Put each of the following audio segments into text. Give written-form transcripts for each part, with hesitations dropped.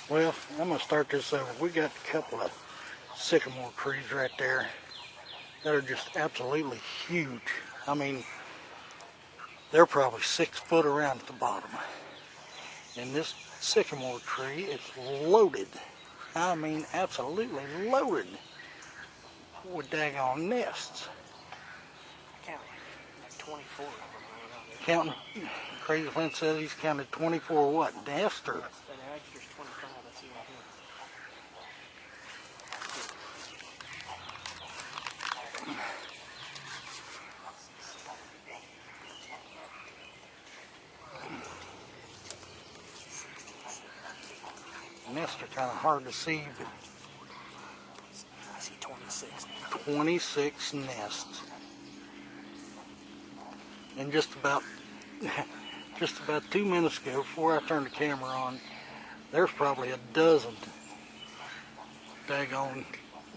Well, I'm going to start this over. We got a couple of sycamore trees right there that are just absolutely huge. I mean, they're probably 6 foot around at the bottom. And this sycamore tree is loaded. I mean, absolutely loaded with daggone nests. I counted like 24 of them around there. Counting, Crazyflint says he's counted 24 what, nests or? Yes, and there's 25 I see right here. Nests are kind of hard to see, but I see 26 now. 26 nests. And just about 2 minutes ago, before I turned the camera on, there's probably a dozen daggone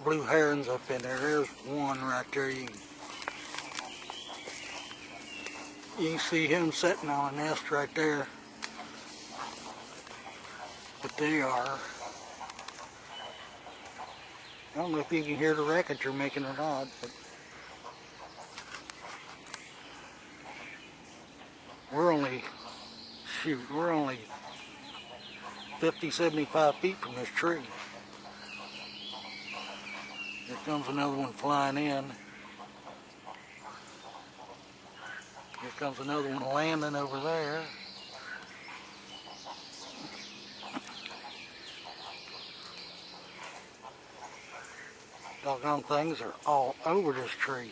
blue herons up in there. There's one right there. You can see him sitting on a nest right there. But they are, I don't know if you can hear the racket you're making or not, but we're only 50, 75 feet from this tree. Here comes another one flying in. Here comes another one landing over there. Doggone things are all over this tree.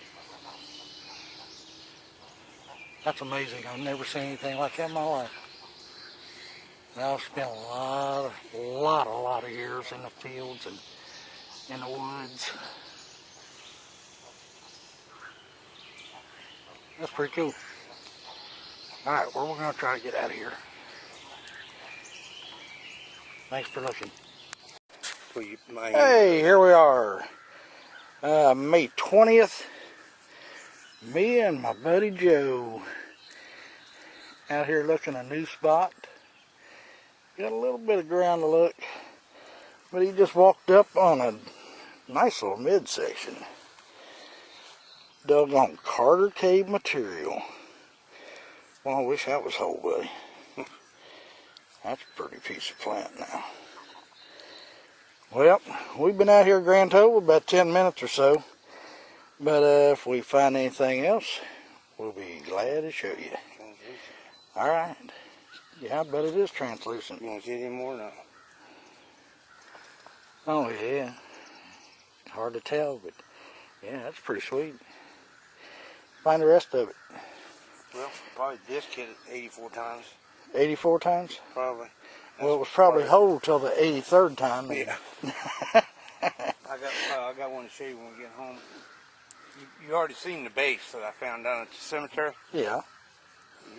That's amazing. I've never seen anything like that in my life. And I've spent a lot of years in the fields and in the woods. That's pretty cool. Alright, well, we're going to try to get out of here. Thanks for looking. Hey, here we are. May 20th. Me and my buddy Joe out here looking a new spot. Got a little bit of ground to look, but he just walked up on a nice little midsection. Doggone Carter Cave material. Well, I wish that was whole, buddy. That's a pretty piece of plant now. Well, we've been out here grand total about 10 minutes or so. But if we find anything else, we'll be glad to show you. Alright. Yeah, I bet it is translucent. You want to see any more now? Oh, yeah. Hard to tell, but yeah, that's pretty sweet. Find the rest of it. Well, probably this kid 84 times. 84 times? Probably. Well, it was probably whole till the 83rd time. Yeah. I got one to show you when we get home. You already seen the base that I found down at the cemetery? Yeah.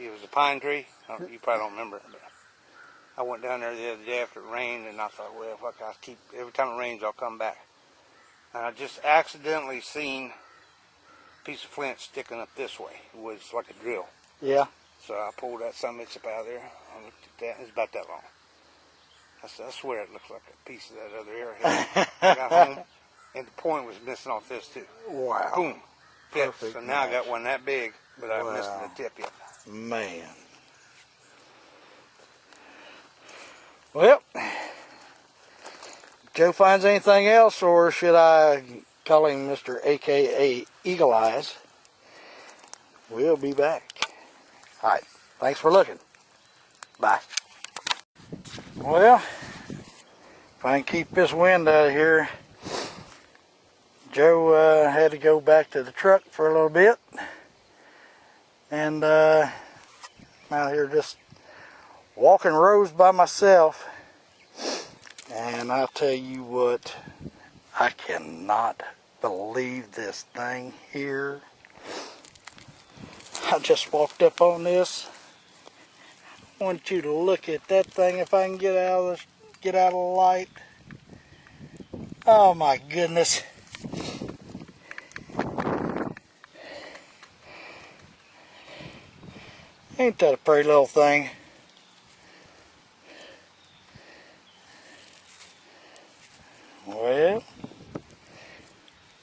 It was a pine tree. You probably don't remember it, but I went down there the other day after it rained, and I thought, well, fuck, every time it rains, I'll come back. And I just accidentally seen a piece of flint sticking up this way. It was like a drill. Yeah. So I pulled that son of a bitch up out of there. I looked at that. It's about that long. I swear it looks like a piece of that other arrowhead. I got home, and the point was missing off this too. Wow. Boom. Fit. Perfect So now match. I got one that big, but I missed Wow. the tip yet. Man. Well, Joe finds anything else, or should I call him Mr. AKA Eagle Eyes? We'll be back. Alright, thanks for looking. Bye. Well, if I can keep this wind out of here, Joe had to go back to the truck for a little bit. And I'm out here just walking rows by myself. And I'll tell you what, I cannot believe this thing here. I just walked up on this. I want you to look at that thing if I can get out of the light. Oh my goodness. Ain't that a pretty little thing? Well,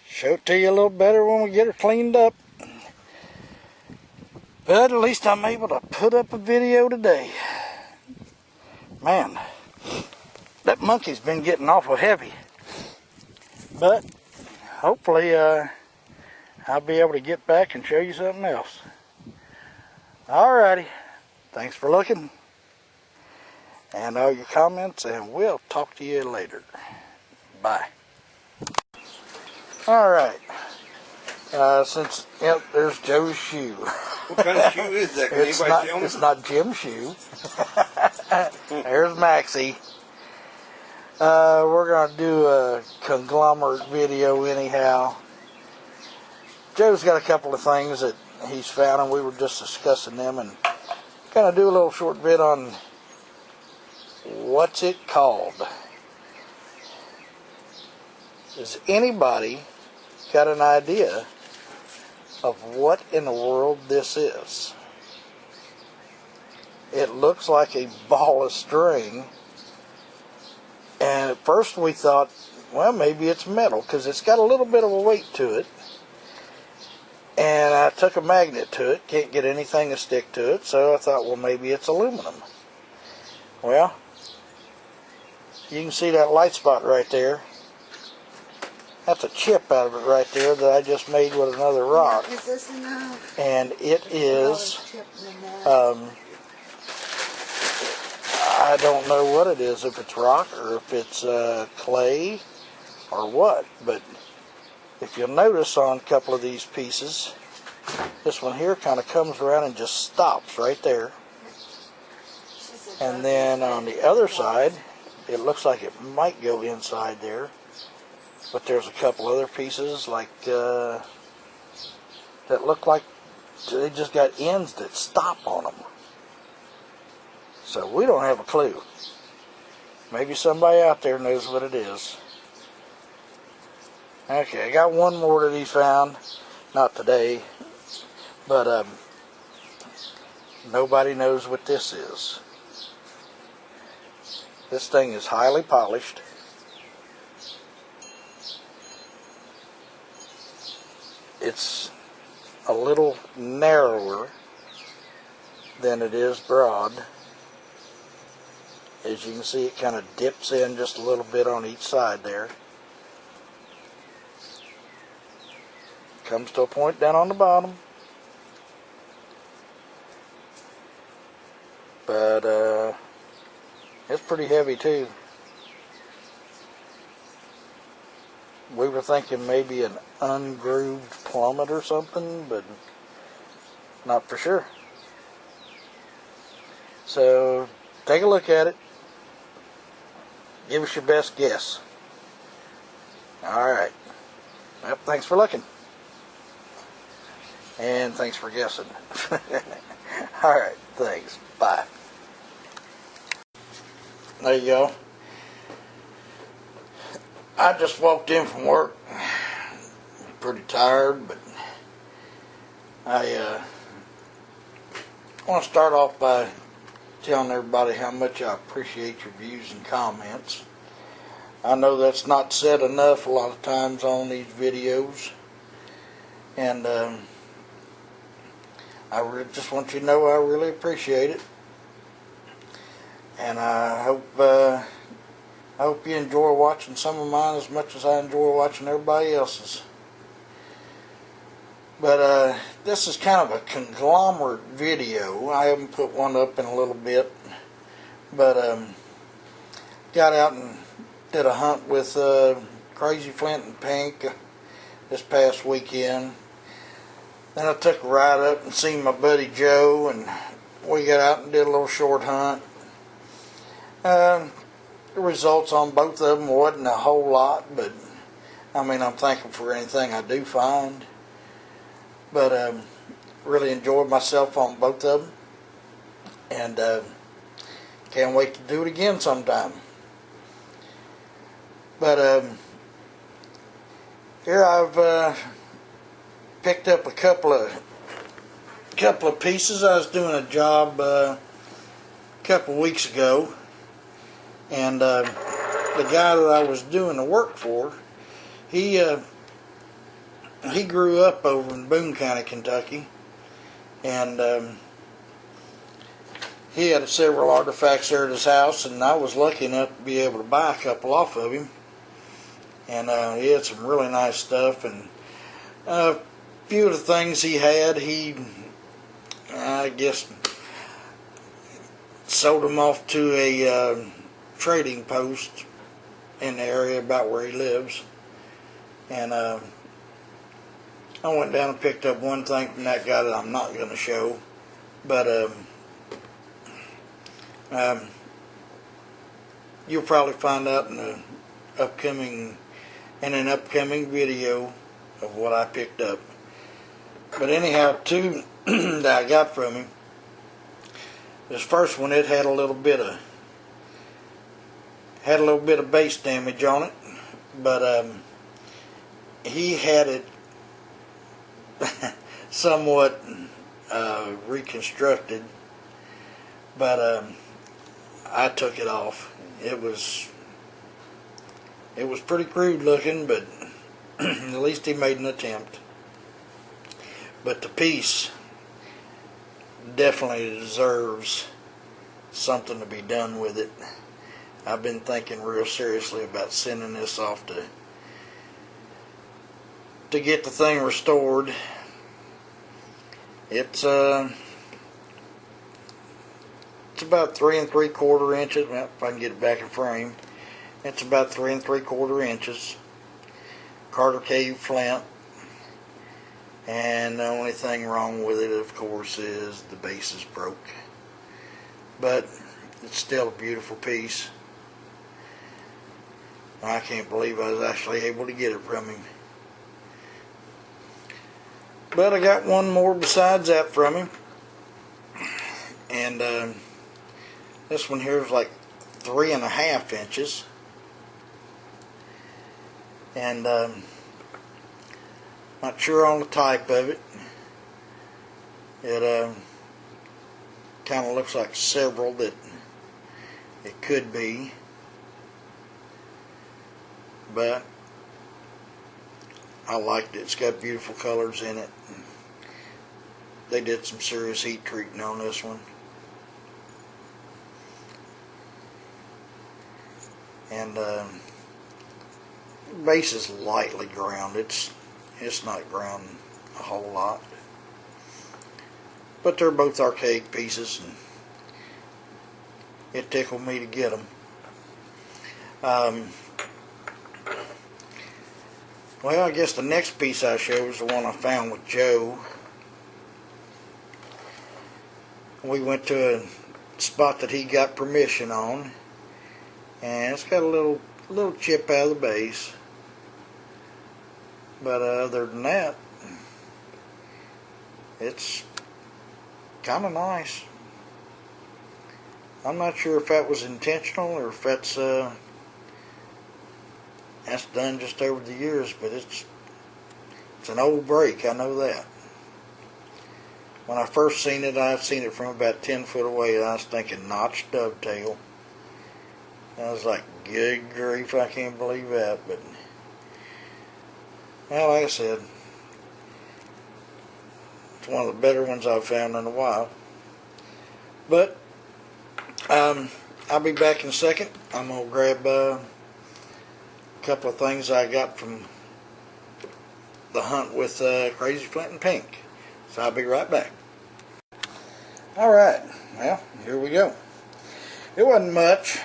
show it to you a little better when we get her cleaned up. But at least I'm able to put up a video today. Man, that monkey's been getting awful heavy. But hopefully I'll be able to get back and show you something else. Alrighty, thanks for looking and all your comments, and we'll talk to you later. Bye. Alright, yep, there's Joe's shoe. What kind of shoe is that? Can anybody tell me? It's not Jim's shoe. There's Maxie. We're going to do a conglomerate video anyhow. Joe's got a couple of things that he's found, and we were just discussing them, and going to do a little short bit on what's it called. Does anybody got an idea of what in the world this is? It looks like a ball of string, and at first we thought, well, maybe it's metal because it's got a little bit of a weight to it. And I took a magnet to it, can't get anything to stick to it, so I thought, well, maybe it's aluminum. Well, you can see that light spot right there. That's a chip out of it right there that I just made with another rock. Is this enough? And it is, I don't know what it is, if it's rock or if it's clay or what, but if you'll notice on a couple of these pieces, this one here kind of comes around and just stops right there. And then on the other side, it looks like it might go inside there. But there's a couple other pieces like that look like they just got ends that stop on them. So we don't have a clue. Maybe somebody out there knows what it is. Okay, I got one more that he found. Not today. But nobody knows what this is. This thing is highly polished. It's a little narrower than it is broad. As you can see, it kind of dips in just a little bit on each side there. Comes to a point down on the bottom. But it's pretty heavy too. We were thinking maybe an ungrooved plummet or something, but not for sure. So take a look at it. Give us your best guess. Alright. Well, thanks for looking. And thanks for guessing. Alright, thanks. Bye. There you go. I just walked in from work. Pretty tired, but I want to start off by telling everybody how much I appreciate your views and comments. I know that's not said enough a lot of times on these videos, and I just want you to know I really appreciate it, and I hope you enjoy watching some of mine as much as I enjoy watching everybody else's. But this is kind of a conglomerate video. I haven't put one up in a little bit, but got out and did a hunt with Crazyflint and Pink this past weekend. Then I took a ride up and seen my buddy Joe, and we got out and did a little short hunt. The results on both of them wasn't a whole lot, but I mean, I'm thankful for anything I do find. But really enjoyed myself on both of them, and can't wait to do it again sometime. But here I've picked up a couple of pieces. I was doing a job a couple weeks ago, and the guy that I was doing the work for, he grew up over in Boone County, Kentucky, and he had several artifacts there at his house, and I was lucky enough to be able to buy a couple off of him. And he had some really nice stuff, and a few of the things he had, he, I guess, sold them off to a trading post in the area about where he lives. And I went down and picked up one thing from that guy that I'm not going to show, but you'll probably find out in an upcoming video of what I picked up. But anyhow, two that I got from him. This first one, it had a little bit of base damage on it, but he had it somewhat reconstructed, but I took it off. It was pretty crude looking, but at least he made an attempt. But the piece definitely deserves something to be done with it. I've been thinking real seriously about sending this off to get the thing restored. It's about 3 3/4 inches. Well, if I can get it back in frame, it's about 3 3/4 inches. Carter Cave flint. And the only thing wrong with it, of course, is the base is broke. But it's still a beautiful piece. I can't believe I was actually able to get it from him. But I got one more besides that from him. And this one here is like 3 1/2 inches. And not sure on the type of it. It kind of looks like several that it could be, but I liked it. It's got beautiful colors in it. They did some serious heat treating on this one, and base is lightly ground. It's not ground a whole lot, but they're both archaic pieces, and it tickled me to get them. Well, I guess the next piece I show is the one I found with Joe. We went to a spot that he got permission on, and it's got a little chip out of the base. But other than that, it's kind of nice. I'm not sure if that was intentional or if that's done just over the years, but it's an old break, I know that. When I first seen it, I'd seen it from about 10 foot away, and I was thinking notched dovetail. I was like, good grief, I can't believe that. But well, like I said, it's one of the better ones I've found in a while. But I'll be back in a second. I'm going to grab a couple of things I got from the hunt with Crazyflint and Pink. So I'll be right back. Alright, well, here we go. It wasn't much.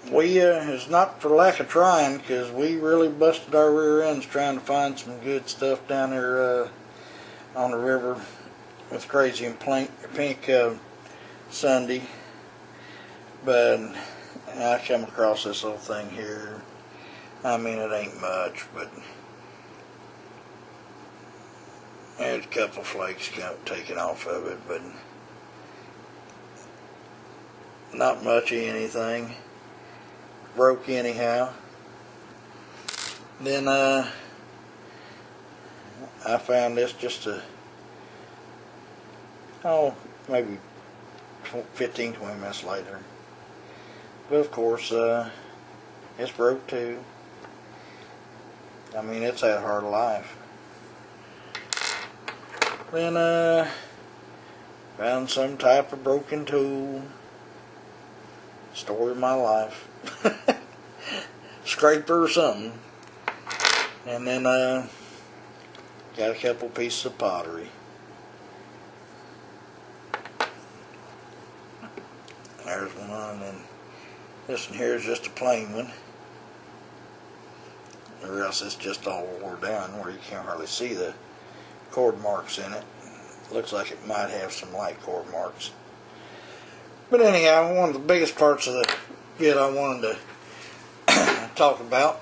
It's not for lack of trying, because we really busted our rear ends trying to find some good stuff down there on the river with Crazy and Pink Sunday. But I come across this little thing here. I mean, it ain't much, but there's a couple flakes taken off of it, but not much of anything. Broke anyhow. Then I found this just maybe 15-20 minutes later. But of course, it's broke too. I mean, it's that hard of life. Then, found some type of broken tool. Story of my life. Scraper or something. And then, got a couple pieces of pottery. There's one, and this one here is just a plain one. Or else it's just all wore down where you can't hardly see the cord marks in it. Looks like it might have some light cord marks. But anyhow, one of the biggest parts of the bit I wanted to talk about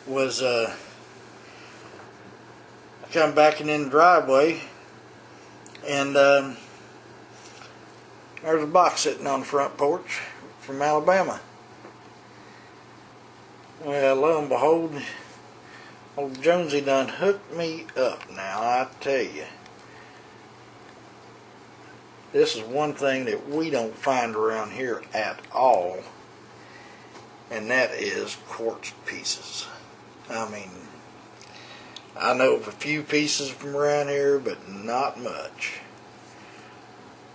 was I come backing in the driveway, and there's a box sitting on the front porch from Alabama. Well, lo and behold, old Jonzi done hooked me up now, I tell you. This is one thing that we don't find around here at all, and that is quartz pieces. I mean, I know of a few pieces from around here, but not much.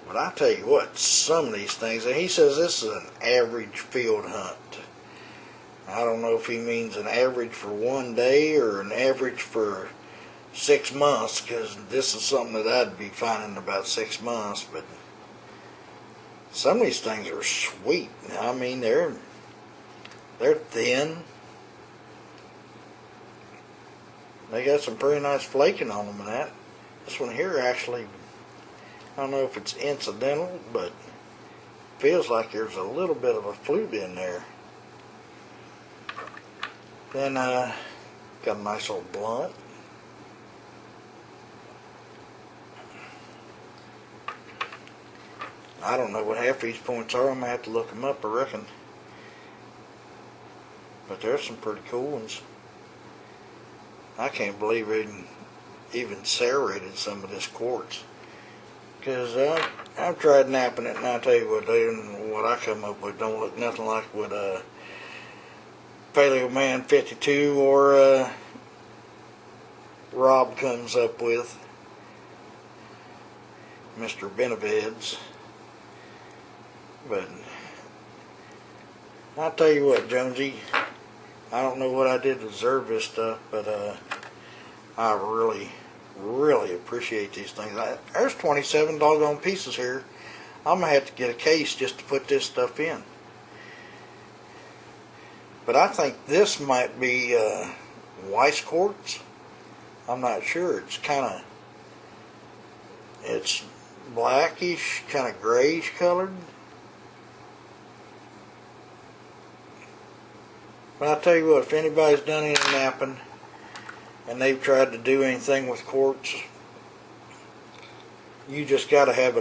But I tell you what, some of these things, and he says this is an average field hunt. I don't know if he means an average for one day or an average for 6 months, because this is something that I'd be finding in about 6 months. But some of these things are sweet. I mean, they're thin. They got some pretty nice flaking on them and that. This one here actually, I don't know if it's incidental, but feels like there's a little bit of a flute in there. Then got a nice old blunt. I don't know what half these points are. I'm going to have to look them up, I reckon. But there's some pretty cool ones. I can't believe it even serrated some of this quartz. Because I've tried napping it, and I tell you what I come up with don't look nothing like what Paleo Man 52 or Rob comes up with. Mr. Benavides. But I'll tell you what, Jonzi, I don't know what I did to deserve this stuff, but I really appreciate these things. There's 27 doggone pieces here. I'm going to have to get a case just to put this stuff in. But I think this might be Weiss quartz. I'm not sure. It's blackish, kind of grayish colored. But I'll tell you what, if anybody's done any napping and they've tried to do anything with quartz, you just got to have a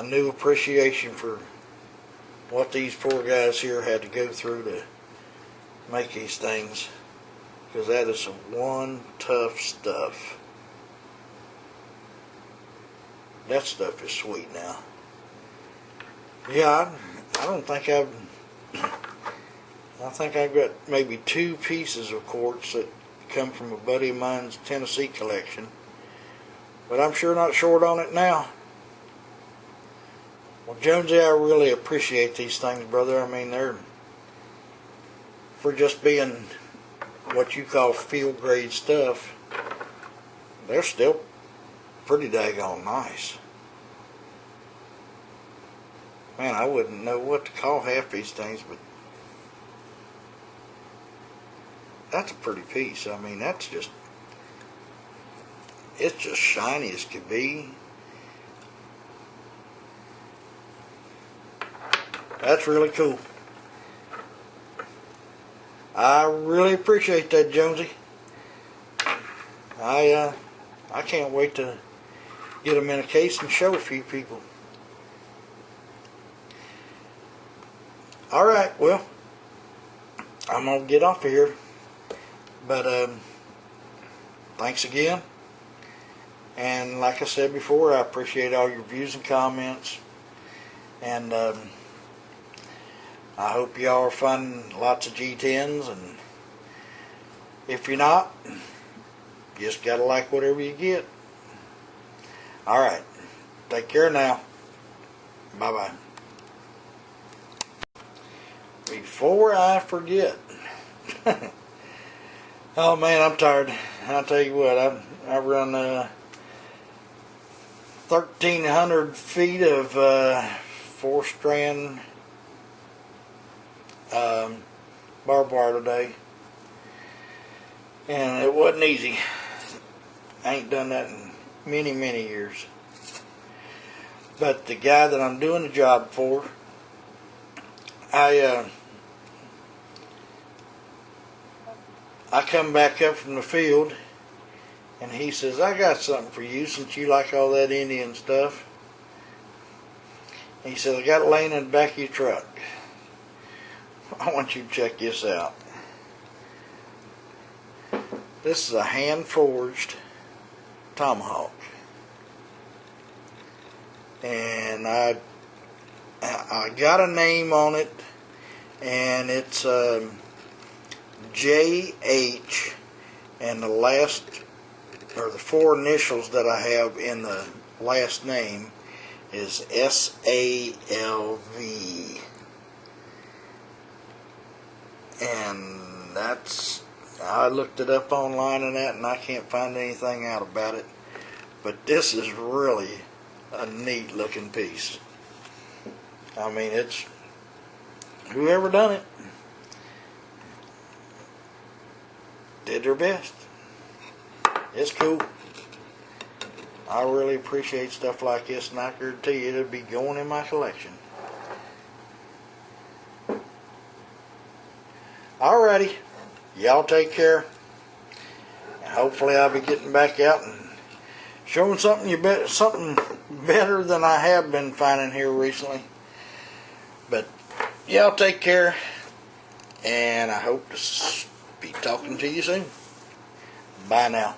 new appreciation for what these poor guys here had to go through to make these things, because that is some one tough stuff. That stuff is sweet now. Yeah, I don't think I think I've got maybe 2 pieces of quartz that come from a buddy of mine's Tennessee collection, but I'm sure not short on it now. Well, Jonzi, I really appreciate these things, brother. I mean, they're, for just being what you call field grade stuff, they're still pretty daggone nice. Man, I wouldn't know what to call half these things, but that's a pretty piece. I mean, it's just shiny as could be. That's really cool. I really appreciate that, Jonzi. I can't wait to get them in a case and show a few people. Alright, well, I'm going to get off of here. But thanks again. And like I said before, I appreciate all your views and comments. And I hope y'all are finding lots of G10s. And if you're not, just gotta like whatever you get. Alright. Take care now. Bye-bye. Before I forget. Oh man, I'm tired. I'll tell you what, I run 1,300 feet of 4-strand barbed wire today. And it wasn't easy. I ain't done that in many, many years. But the guy that I'm doing the job for, I come back up from the field, and he says, I got something for you since you like all that Indian stuff. And he says, I got it laying in the back of your truck. I want you to check this out. This is a hand-forged tomahawk. And I got a name on it, and it's JH, and the last, or the 4 initials that I have in the last name is SALV. And that's, I looked it up online and that, and I can't find anything out about it. But this is really a neat looking piece. I mean, it's, whoever done it did their best. It's cool. I really appreciate stuff like this, and I guarantee you it'll be going in my collection. Alrighty, y'all take care. Hopefully I'll be getting back out and showing something something better than I have been finding here recently. But y'all take care, and I hope to be talking to you soon. Bye now.